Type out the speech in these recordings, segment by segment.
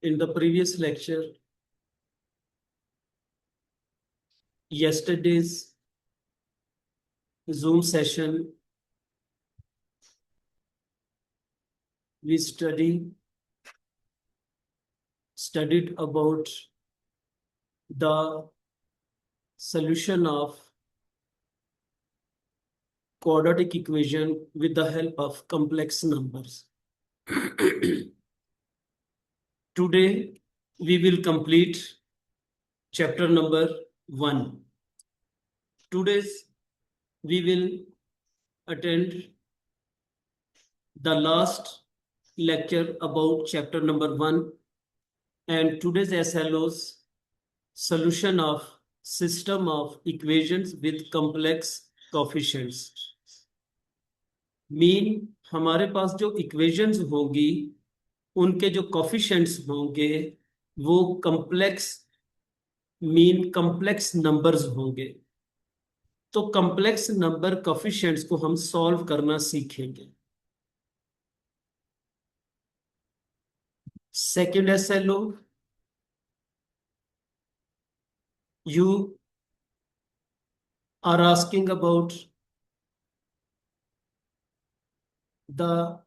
In the previous lecture, yesterday's Zoom session, we studied about the solution of quadratic equation with the help of complex numbers. Today, we will complete chapter number 1. Today's we will attend the last lecture about chapter number 1, and today's SLO's solution of system of equations with complex coefficients. Mean हमारे पास जो equations होंगी उनके जो coefficients होंगे वो complex numbers होंगे। तो complex number coefficients को हम सॉल्व करना सीखेंगे। Second SLO, you are asking about the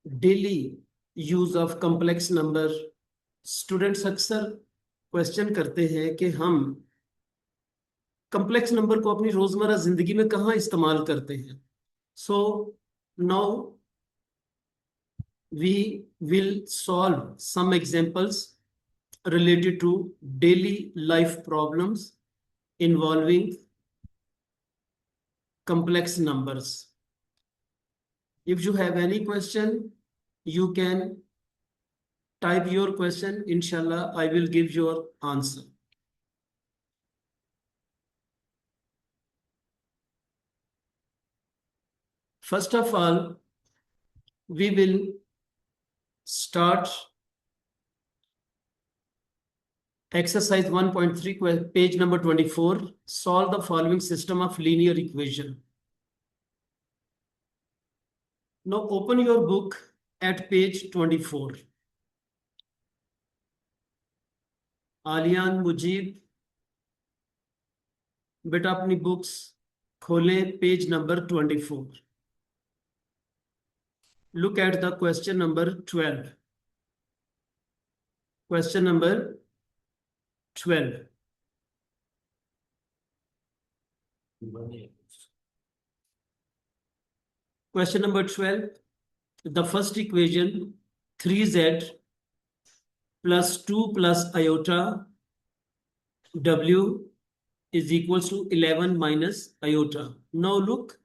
daily use of complex number. Students अक्सर क्वेश्चन करते हैं कि हम कम्प्लेक्स नंबर को अपनी रोजमर्रा जिंदगी में कहाँ इस्तेमाल करते हैं। So now we will solve some examples related to daily life problems involving complex numbers. If you have any question, you can type your question. Inshallah, I will give your answer. First of all, we will start exercise 1.3, page number 24. Solve the following system of linear equation. Now open your book at page 24. Aliyan Mujeeb, बेटा अपनी books खोलें, page number 24. Look at the question number 12. Question number 12. Question number 12. The first equation, 3z plus 2 plus iota w is equals to 11 minus iota. Now look,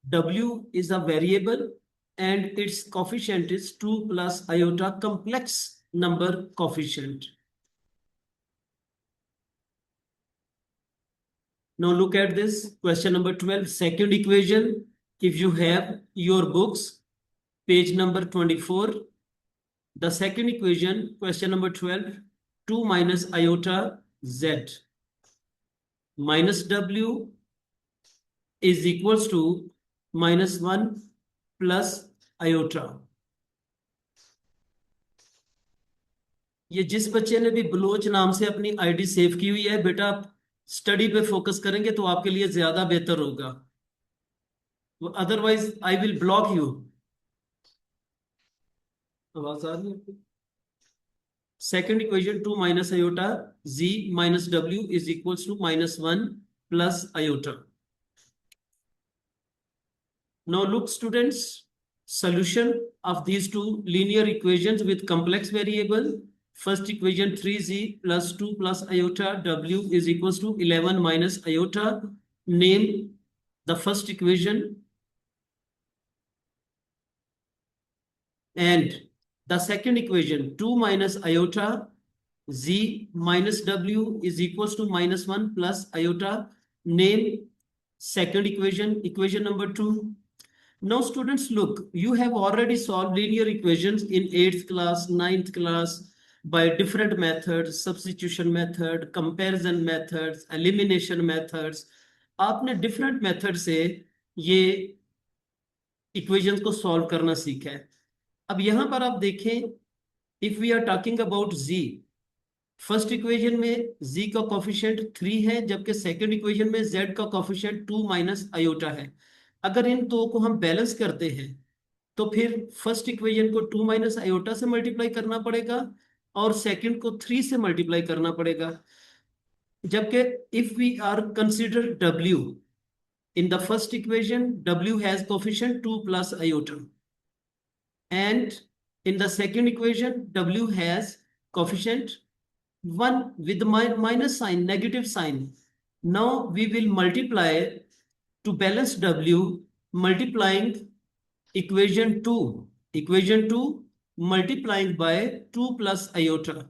w is a variable and its coefficient is 2 plus iota, complex number coefficient. Now look at this question number 12, second equation. If you have your books, page number 24, the second equation, question number 12, 2 minus iota z minus w is equals to minus 1 plus iota. ये जिस बच्चे ने भी Bloch नाम से अपनी ID save की हुई है, बेटा आप स्टडी पे फोकस करेंगे तो आपके लिए ज्यादा बेहतर होगा, otherwise I will block you. आवाज आ रही है? Second equation, 2 minus iota z minus w is equals to minus 1 plus iota. Now look students, solution of these two linear equations with complex variable. First equation, 3z plus 2 plus iota w is equals to 11 minus iota. Name the first equation and the second equation, 2 minus iota z minus w is equals to minus 1 plus iota. Name second equation, equation number 2. Now students, look, you have already solved linear equations in 8th class, 9th class by different methods, substitution method, comparison methods, elimination methods. आपने different method से ये equations को solve करना सीखा है। अब यहां पर आप देखें If we are talking about z, first equation में z का कोफिशिएंट 3 है, जबकि सेकंड इक्वेशन में z का कोफिशिएंट 2 माइनस आयोटा है। अगर इन दो को हम बैलेंस करते हैं तो फिर फर्स्ट इक्वेशन को 2 माइनस आयोटा से मल्टीप्लाई करना पड़ेगा और सेकंड को 3 से मल्टीप्लाई करना पड़ेगा। जबकि if we are consider w in the first equation, w has coefficient 2 plus iota, and in the second equation w has coefficient 1 with minus sign, negative sign. Now we will multiply to balance w, multiplying equation 2 multiplying by 2 plus iota.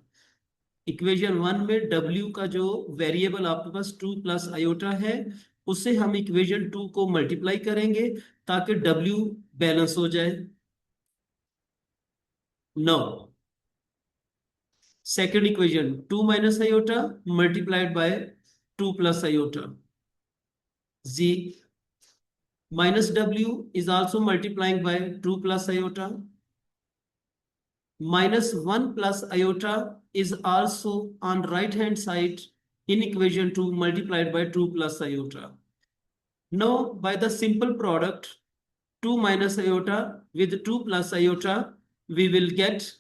Equation 1 में w का जो variable आपके पास 2 plus iota है, उससे हम equation 2 को multiply करेंगे ताकि w बैलेंस हो जाए। No, second equation 2 minus iota multiplied by 2 plus iota, z minus w is also multiplying by 2 plus iota, minus 1 plus iota is also on right hand side in equation 2 multiplied by 2 plus iota. Now by the simple product 2 minus iota with 2 plus iota, we will get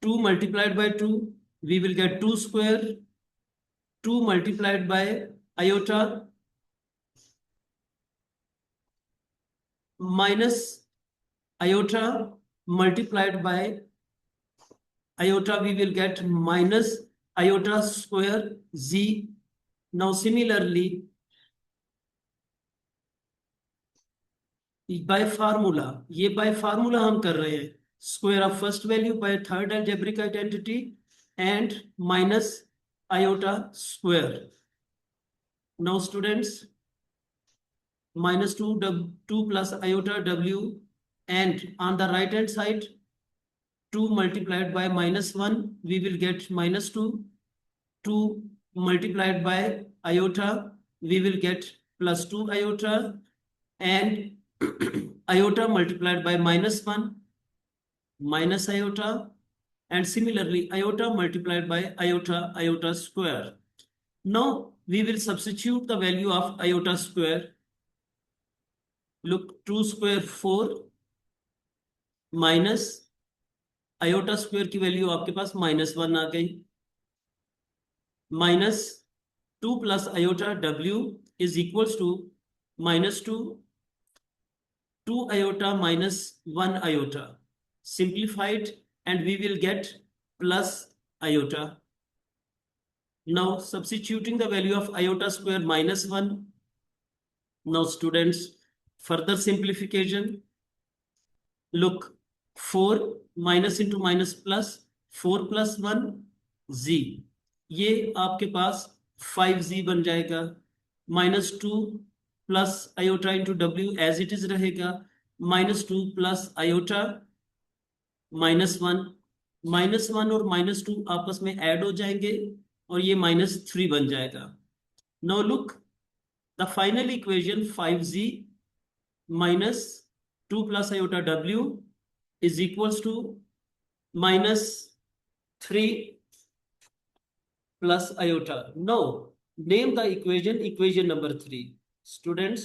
2 multiplied by 2, we will get 2 square, 2 multiplied by iota minus iota multiplied by iota, we will get minus iota square z. Now similarly by formula, ये by formula हम कर रहे हैं square of first value by third algebraic identity and minus iota square. Now students, minus 2 plus iota w, and on the right hand side 2 multiplied by minus 1, we will get minus 2. 2 multiplied by iota, we will get plus 2 iota, and iota multiplied by minus 1, minus iota, and similarly iota multiplied by iota square. Now we will substitute the value of iota square. Look, 2 square 4 minus iota square की value आपके पास -1 आ गई, minus 2 plus iota w is equals to -2, 2 iota minus 1 iota, simplified, and we will get plus iota. Now substituting the value of iota square -1. Now students, further simplification. Look, 4 minus into minus plus 4 plus 1 z, ये आपके पास 5z बन जाएगा, -2 plus iota into w as it is रहेगा, -2 plus iota -1, -1 और -2 आपस में add हो जाएंगे और ये -3 बन जाएगा। Now look, the final equation 5z minus 2 plus iota w is equals to -3 plus iota. Now name the equation number 3. Students,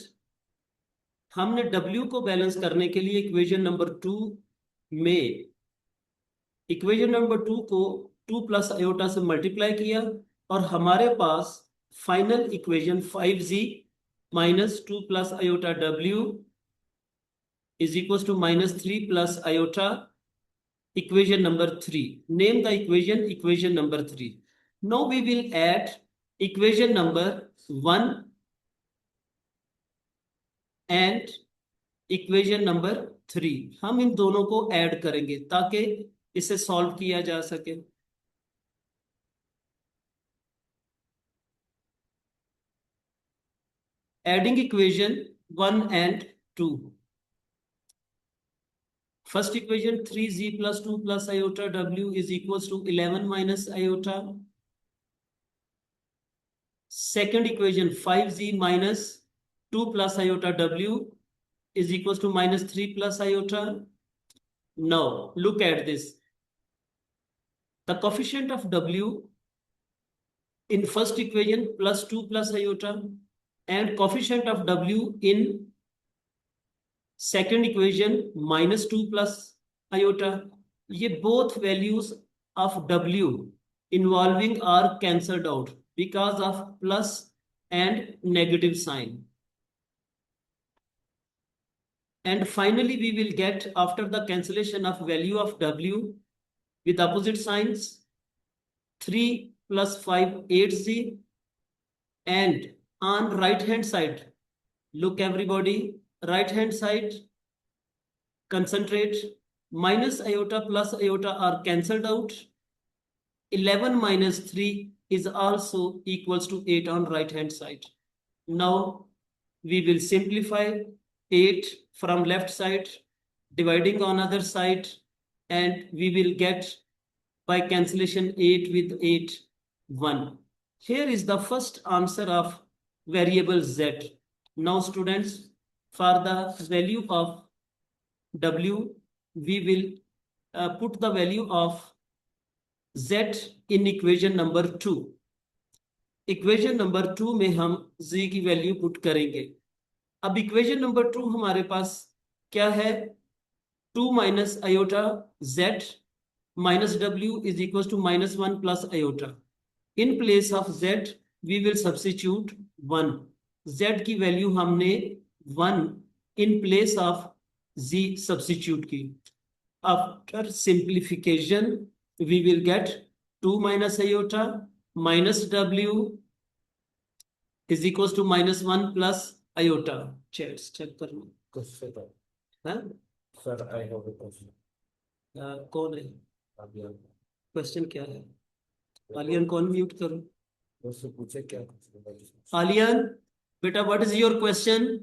हमने w को बैलेंस करने के लिए इक्वेशन नंबर 2 में इक्वेशन नंबर 2 को 2 प्लस आयोटा से मल्टीप्लाई किया और हमारे पास final equation 5z minus 2 plus iota w is equals to -3 plus iota, equation number 3. Name the equation number 3. Now we will add equation number 1 and equation number 3. हम इन दोनों को add करेंगे ताकि इसे सॉल्व किया जा सके। Adding equation 1 and 2. First equation 3z plus 2 plus iota w is equals to 11 minus iota. Second equation 5z minus 2 plus iota w is equals to -3 plus iota. Now look at this. The coefficient of W in first equation plus 2 plus iota, and coefficient of W in second equation minus 2 plus iota. ये both values of W involving are cancelled out because of plus and negative sign. And finally, we will get, after the cancellation of value of W with opposite signs, 3 plus 5, 8z. And on right hand side, look everybody, right hand side, concentrate, minus iota plus iota are cancelled out. 11 minus 3 is also equals to 8 on right hand side. Now we will simplify 8 from left side, dividing on other side, and we will get by cancellation 8 with 8, 1. Here is the first answer of variable z. Now students, for the value of W, we will put the value of z in equation number 2. Equation number 2 में हम z की value put करेंगे. अब equation number 2 हमारे पास क्या है? 2 minus iota z minus w is equals to minus 1 plus iota. In place of z we will substitute 1. z की value हमने 1 in place of z substitute की. After simplification we will get 2 minus iota minus w is equals to minus 1 plus iota. Check कर लो. Sir, I have a question. कौन है? Aliyan. Question क्या है? आलियान कौन mute करो? मुझसे पूछे क्या? आलियान बेटा, what is your question?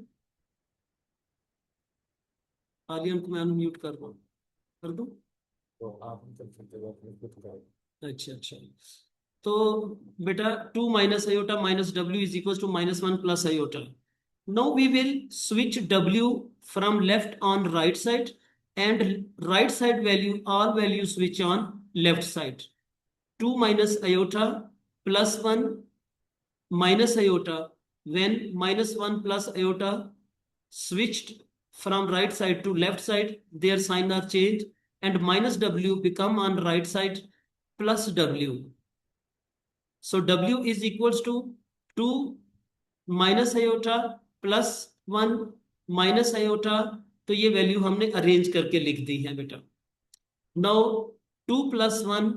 Aliyan को मैं अनम्यूट कर रहा हूँ, कर दूं? तो आप चल सकते हो अपने खुद का. अच्छा. तो बेटा 2 minus iota minus w is equals to minus 1 plus iota. Now we will switch w from left on right side, and right side value, all values switch on left side. 2 minus iota plus 1 minus iota. When minus 1 plus iota switched from right side to left side, their sign are changed, and minus w become on right side plus w. So w is equals to 2 minus iota plus 1 minus iota. तो ये value हमने arrange करके लिख दी है बेटा. Now 2 plus 1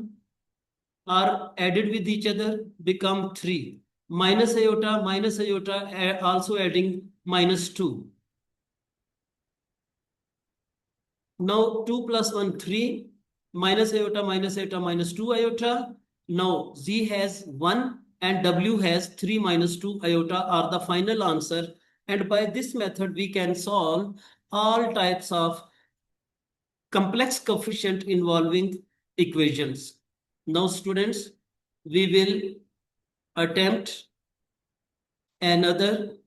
are added with each other, become 3. Minus iota also adding minus 2. Now 2 plus 1, 3. Minus iota minus 2 iota. Now z has 1 and w has 3 minus 2 iota are the final answer. And by this method we can solve all types of complex coefficient involving equations. Now students, we will attempt another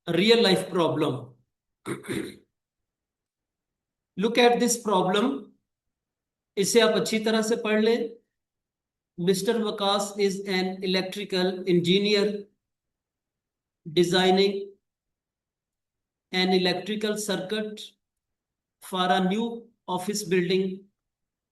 real life problem. Look at this problem. इसे आप अच्छी तरह से पढ़ लें. Mr. Waqas is an electrical engineer designing an electrical circuit for a new office building.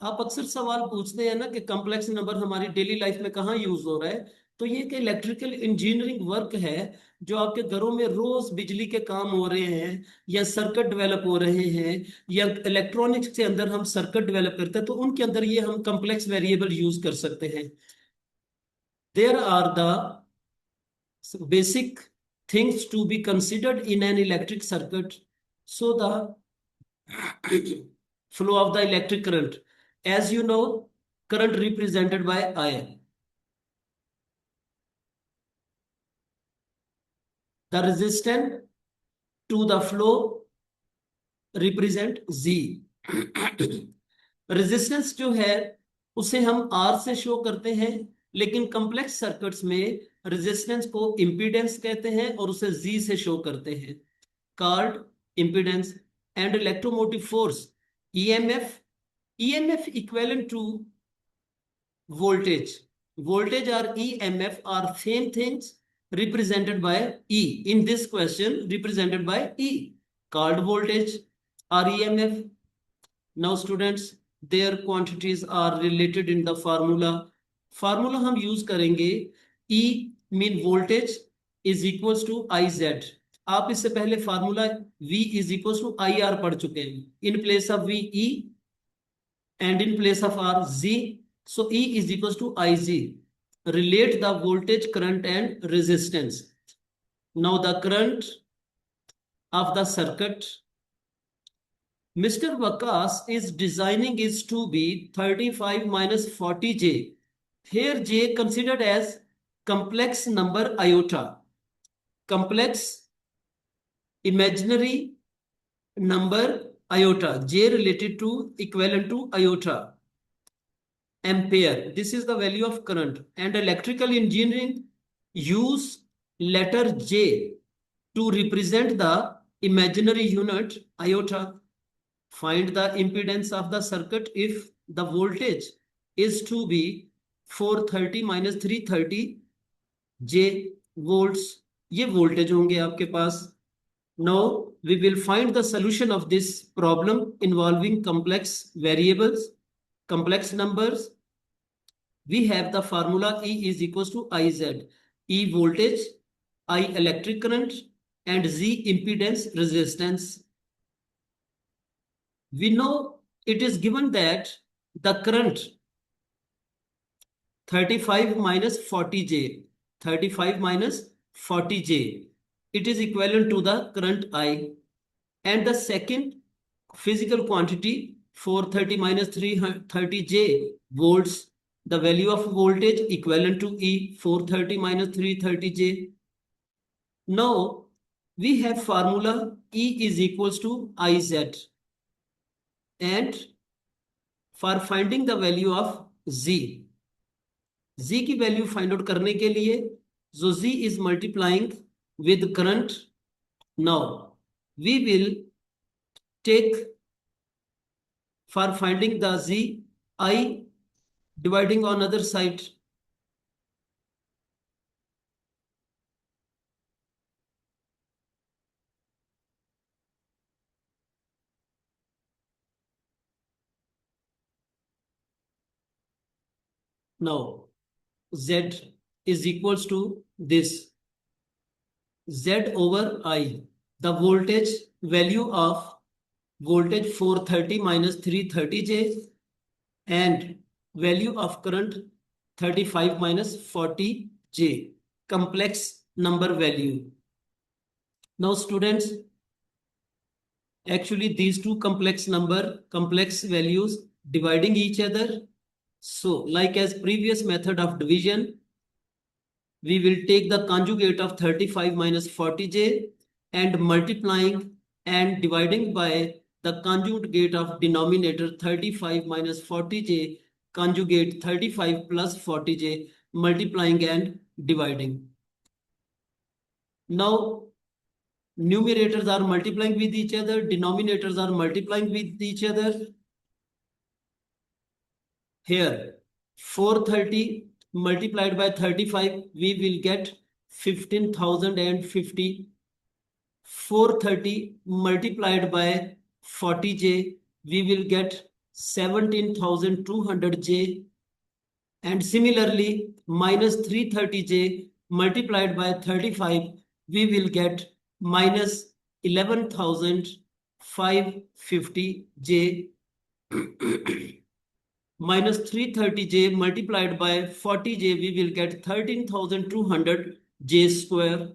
आप अक्सर सवाल पूछते हैं ना कि कॉम्प्लेक्स नंबर हमारी डेली लाइफ में कहाँ यूज हो रहा है. तो ये एक इलेक्ट्रिकल इंजीनियरिंग वर्क है जो आपके घरों में रोज बिजली के काम हो रहे हैं, या सर्किट डेवलप हो रहे हैं, या इलेक्ट्रॉनिक्स के अंदर हम सर्किट डेवलप करते हैं, तो उनके अंदर ये हम कॉम्प्लेक्स वेरिएबल यूज कर सकते हैं. There are the basic things to be considered in an electric circuit. So the flow of the electric current, as you know, current represented by I. The resistance to the flow represent Z. Resistance जो है उसे हम R से show करते हैं, लेकिन complex circuits में resistance को इंपीडेंस कहते हैं और उसे Z से शो करते हैं. called impedance, and electromotive force, EMF equivalent to voltage. Voltage or EMF are same things represented by E. In this question, represented by E, called voltage or EMF. Now students, their quantities are related in the formula. Formula हम use करेंगे E mean voltage is equals to IZ. आप इससे पहले formula V is equals to IR पढ़ चुके हैं. In place of V, E, and in place of R, Z. So E is equals to IZ. Relate the voltage, current, and resistance. Now the current of the circuit Mr. Vakas is designing is to be 35 minus 40J. Here J considered as complex number iota. Complex imaginary number iota. J related to equivalent to iota. Ampere. This is the value of current. And electrical engineering use letter J to represent the imaginary unit iota. Find the impedance of the circuit if the voltage is to be 430 minus 330 J volts. ये voltage होंगे आपके पास. Now we will find the solution of this problem involving complex variables, complex numbers. We have the formula E is equals to IZ. E voltage, I electric current, and Z impedance resistance. We know it is given that the current 35 minus 40J, 35 minus 40J, it is equivalent to the current I. And the second physical quantity 430 minus 330J volts, the value of voltage equivalent to E 430 minus 330J. Now we have formula E is equals to IZ. And for finding the value of Z, Z की value find out करने के लिए, so Z is multiplying with current. Now we will take for finding the Z, I dividing on other side. Now Z is equals to this Z over I, the voltage value of voltage 430 minus 330J and value of current 35 minus 40J, complex number value. Now students, actually these two complex values dividing each other. So like as previous method of division, we will take the conjugate of 35 minus 40J and multiplying and dividing by the conjugate of denominator 35 minus 40J, conjugate 35 plus 40J, multiplying and dividing. Now numerators are multiplying with each other, denominators are multiplying with each other. Here 430 multiplied by 35, we will get 15,050. 430 multiplied by 40J, we will get 17,200J. And similarly, minus 330J multiplied by 35, we will get minus 11,550J. Minus 330J multiplied by 40J, we will get 13,200J square.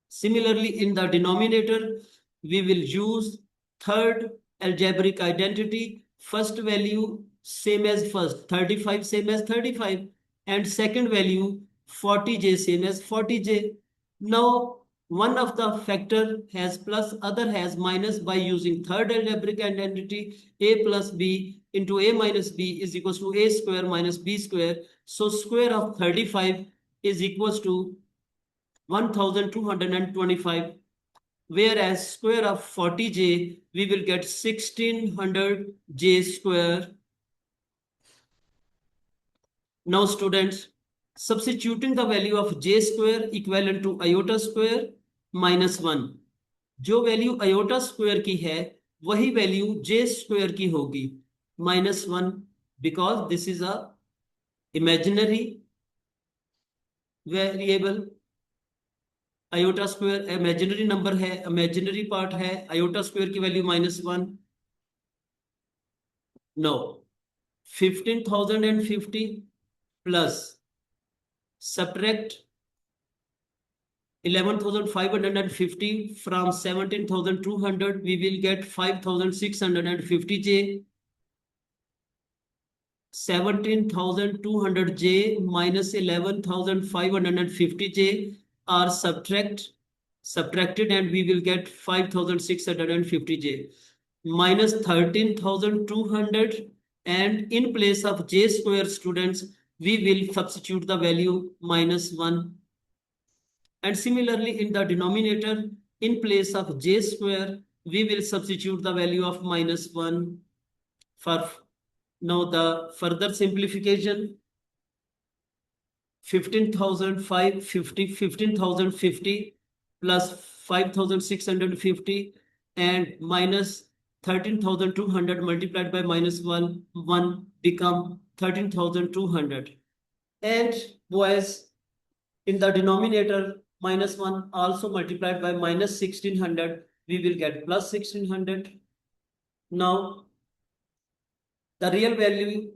Similarly, in the denominator, we will use third algebraic identity. First value same as first, 35 same as 35, and second value 40J same as 40J. Now one of the factor has plus, other has minus. By using third algebraic identity, a plus b into a minus b is equals to a square minus b square. So square of 35 is equals to 1,225. whereas square of 40j, we will get 1600j square. Now students, substituting the value of j square equivalent to iota square minus 1. जो value iota square की है वही value j square की होगी minus 1, because this is a imaginary variable. iota square imaginary number है, imaginary part है, iota square की value minus 1. No, 15,050 plus subtract 11,550 from 17,200, we will get 5,650j. 17,200j minus 11,550j are subtracted and we will get 5,650j minus 13,200, and in place of j square students we will substitute the value minus 1, and similarly in the denominator in place of j square we will substitute the value of minus 1. For now the further simplification, 15,050 plus 5,650 and minus 13,200 multiplied by minus 1 become 13,200. And boys, in the denominator minus 1 also multiplied by minus 1600, we will get plus 1600. Now the real value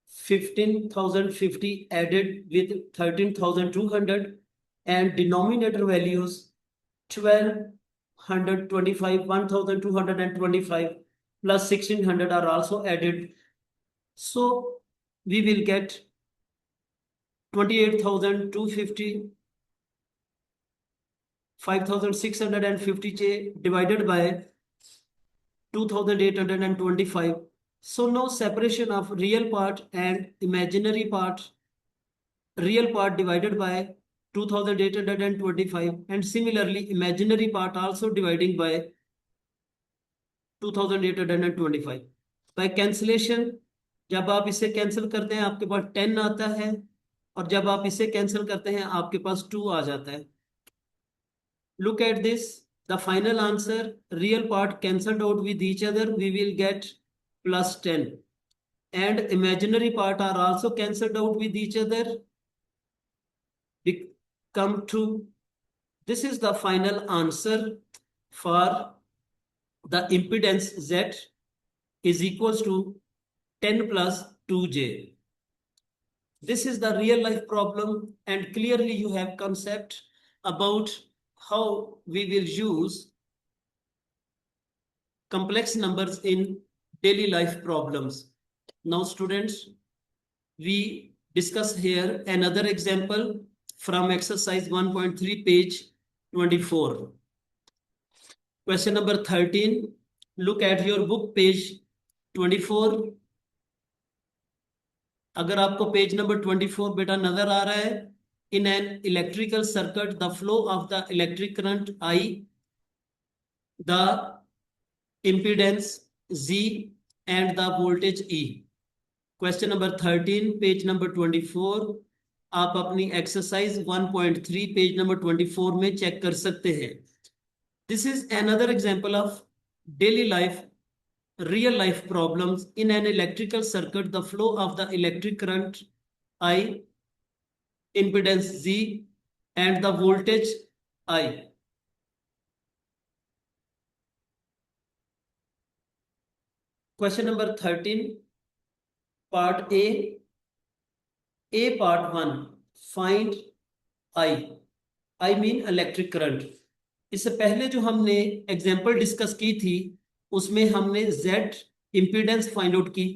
15,050 added with 13,200 and denominator values 1,225, 1,225 plus 1,600 are also added. So we will get 28,250, 5,650j divided by 2,825. So no separation of real part and imaginary part. Real part divided by 2,825 and similarly imaginary part also dividing by 2,825. By cancellation, जब आप इसे cancel करते हैं आपके पास 10 आता है और जब आप इसे कैंसिल करते हैं आपके पास 2 आ जाता है. Look at this, the final answer, real part cancelled out with each other, we will get plus 10 and imaginary part are also cancelled out with each other, become 2. This is the final answer for the impedance Z is equals to 10 plus 2j. This is the real life problem and clearly you have concept about how we will use complex numbers in daily life problems. Now students, we discuss here another example from exercise 1.3 page 24. Question number 13. Look at your book page 24. अगर आपको page number 24 बेटा नजर आ रहा है, in an electrical circuit the flow of the electric current I, the impedance Z and the voltage E. Question number 13 page number 24 आप अपनी exercise 1.3 page number 24 में check कर सकते हैं. This is another example of daily life, real life problems. In an electrical circuit, the flow of the electric current I, impedance Z and the voltage I. Question number 13, part A part 1, find I mean electric current. इससे पहले जो हमने example discuss की थी उसमें हमने Z impedance find out की.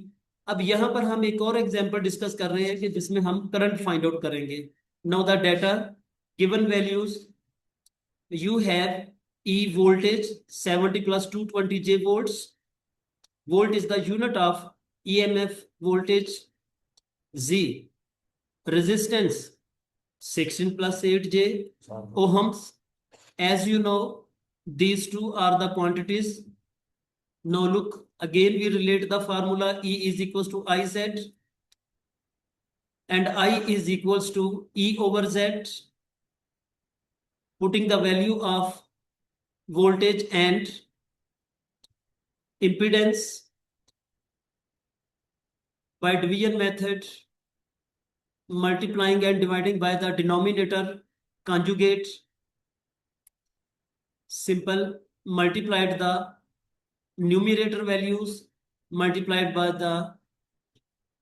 अब यहाँ पर हम एक और एग्जाम्पल डिस्कस कर रहे हैं कि जिसमें हम करंट फाइंड आउट करेंगे. Now the data given values, you have E voltage 70 plus 220J volts. Volt is the unit of EMF voltage. Z resistance 16 plus 8J ohms. As you know, These two are the quantities. Now look, again we relate the formula E is equals to IZ and I is equals to E over Z. Putting the value of voltage and impedance by division method, multiplying and dividing by the denominator conjugate. Simple, multiplied the numerator values multiplied by the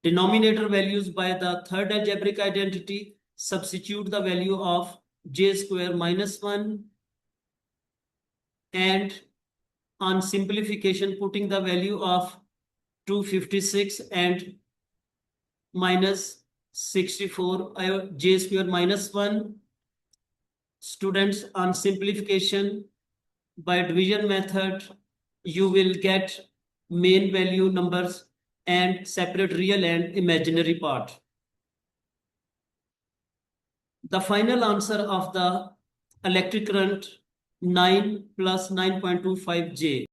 denominator values by the third algebraic identity. Substitute the value of j square minus 1 and on simplification putting the value of 256 and minus 64 j square minus 1. Students, on simplification by division method you will get main value numbers and separate real and imaginary part. The final answer of the electric current 9 plus 9.25 J